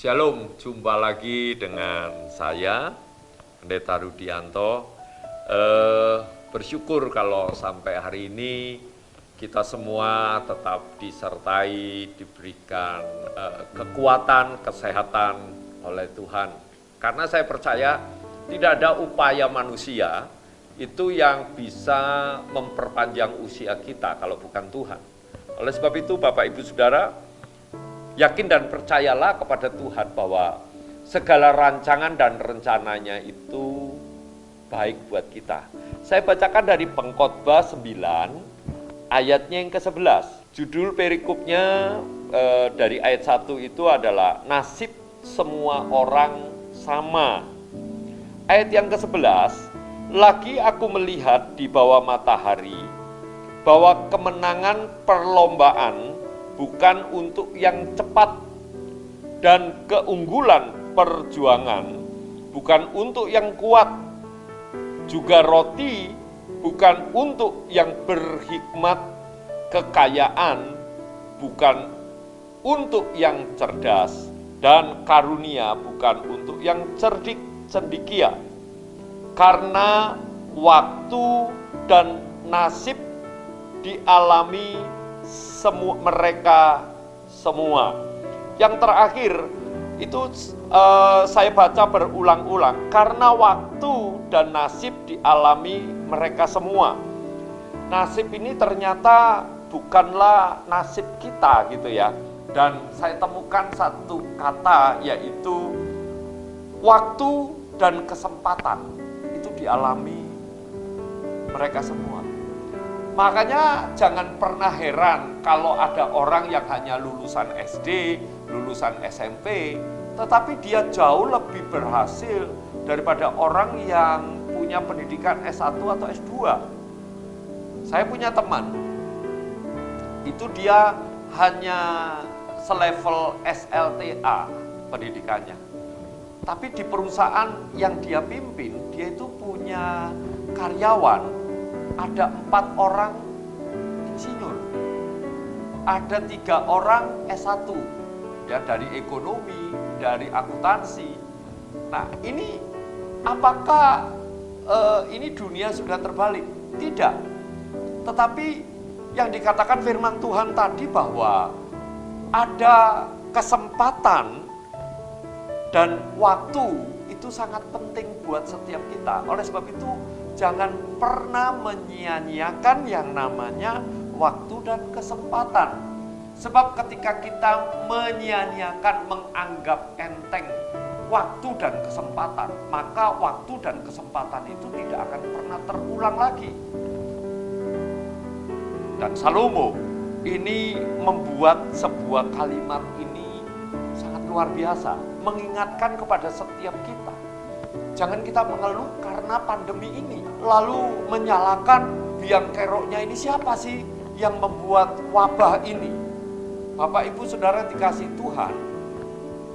Shalom, jumpa lagi dengan saya, Pendeta Rudianto. Bersyukur kalau sampai hari ini kita semua tetap disertai, diberikan kekuatan, kesehatan oleh Tuhan. Karena saya percaya tidak ada upaya manusia itu yang bisa memperpanjang usia kita kalau bukan Tuhan. Oleh sebab itu Bapak Ibu Saudara, yakin dan percayalah kepada Tuhan bahwa segala rancangan dan rencananya itu baik buat kita. Saya bacakan dari Pengkhotbah 9 ayatnya yang ke-11. Judul perikopnya dari ayat 1 itu adalah nasib semua orang sama. Ayat yang ke-11, lagi aku melihat di bawah matahari bahwa kemenangan perlombaan bukan untuk yang cepat, dan keunggulan perjuangan bukan untuk yang kuat, juga roti bukan untuk yang berhikmat, kekayaan bukan untuk yang cerdas, dan karunia bukan untuk yang cerdik cendekia. Karena waktu dan nasib dialami mereka semua. Yang terakhir itu saya baca berulang-ulang, karena waktu dan nasib dialami mereka semua. Nasib ini ternyata bukanlah nasib kita gitu ya. Dan saya temukan satu kata, yaitu waktu dan kesempatan itu dialami mereka semua. Makanya jangan pernah heran kalau ada orang yang hanya lulusan SD, lulusan SMP, tetapi dia jauh lebih berhasil daripada orang yang punya pendidikan S1 atau S2. Saya punya teman, itu dia hanya selevel SLTA pendidikannya. Tapi di perusahaan yang dia pimpin, dia itu punya karyawan, ada 4 orang insinyur, ada 3 orang S1, ya, dari ekonomi, dari akuntansi. Nah, ini apakah ini dunia sudah terbalik? Tidak. Tetapi yang dikatakan firman Tuhan tadi bahwa ada kesempatan dan waktu itu sangat penting buat setiap kita. Oleh sebab itu, jangan pernah menyia-nyiakan yang namanya waktu dan kesempatan. Sebab ketika kita menyia-nyiakan, menganggap enteng waktu dan kesempatan, maka waktu dan kesempatan itu tidak akan pernah terulang lagi. Dan Salomo ini membuat sebuah kalimat ini sangat luar biasa, mengingatkan kepada setiap kita. Jangan kita mengeluh karena pandemi ini, lalu menyalahkan biang keroknya ini siapa sih yang membuat wabah ini. Bapak Ibu Saudara dikasih Tuhan,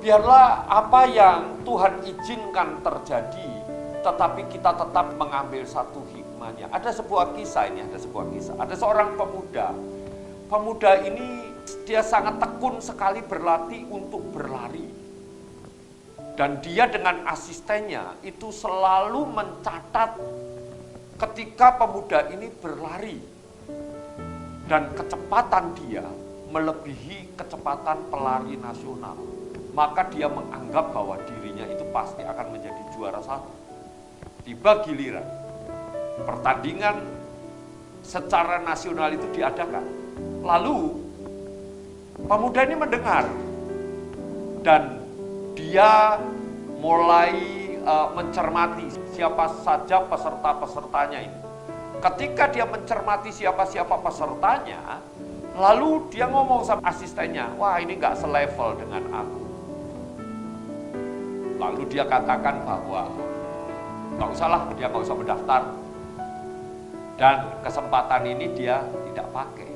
biarlah apa yang Tuhan izinkan terjadi, tetapi kita tetap mengambil satu hikmahnya. Ada sebuah kisah ini, ada seorang pemuda. Pemuda ini dia sangat tekun sekali berlatih untuk berlari. Dan dia dengan asistennya itu selalu mencatat ketika pemuda ini berlari. Dan kecepatan dia melebihi kecepatan pelari nasional. Maka dia menganggap bahwa dirinya itu pasti akan menjadi juara 1. Tiba giliran, pertandingan secara nasional itu diadakan. Lalu pemuda ini mendengar dan dia mulai mencermati siapa saja peserta-pesertanya ini. Ketika dia mencermati siapa-siapa pesertanya, lalu dia ngomong sama asistennya, wah ini gak selevel dengan aku. Lalu dia katakan bahwa gak usahlah, dia gak usah mendaftar. Dan kesempatan ini dia tidak pakai.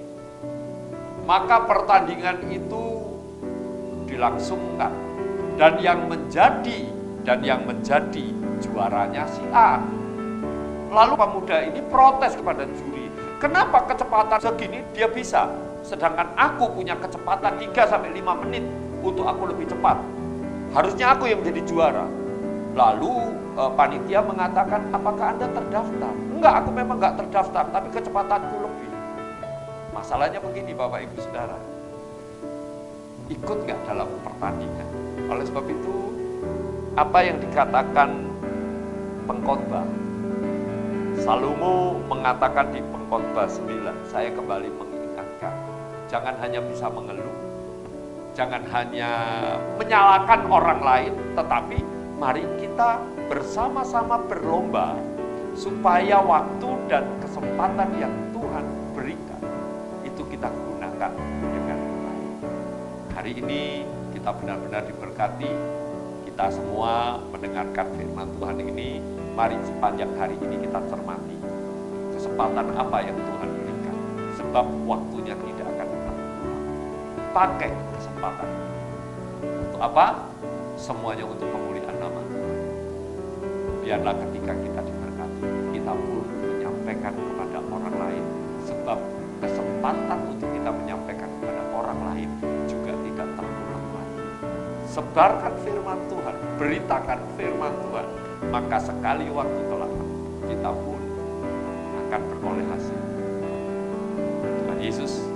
Maka pertandingan itu dilangsungkan. Dan yang menjadi juaranya si A. Lalu pemuda ini protes kepada juri, kenapa kecepatan segini dia bisa, sedangkan aku punya kecepatan 3-5 menit untuk aku lebih cepat. Harusnya aku yang menjadi juara. Lalu panitia mengatakan, apakah Anda terdaftar? Enggak, aku memang enggak terdaftar, tapi kecepatanku lebih. Masalahnya begini Bapak Ibu Saudara, ikut enggak dalam pertandingan? Oleh sebab itu, apa yang dikatakan pengkhotbah, Salomo mengatakan di pengkhotbah 9, saya kembali mengingatkan, jangan hanya bisa mengeluh, jangan hanya menyalahkan orang lain, tetapi mari kita bersama-sama berlomba supaya waktu dan kesempatan yang Tuhan berikan itu kita gunakan dengan baik. Hari ini kita benar-benar diberkati, kita semua mendengarkan firman Tuhan ini. Mari sepanjang hari ini kita cermati kesempatan apa yang Tuhan berikan, sebab waktunya tidak akan terulang. Pakai kesempatan untuk apa? Semuanya untuk pemulihan nama Tuhan. Biarlah ketika kita diberkati, kita pun menyampaikan kepada orang lain, sebab kesempatan untuk kita menyampaikan kepada orang lain juga tidak terulang lagi. Sebarkan firman Tuhan, beritakan firman Tuhan, maka sekali waktu kelak kita pun akan beroleh hasil. Tuhan Yesus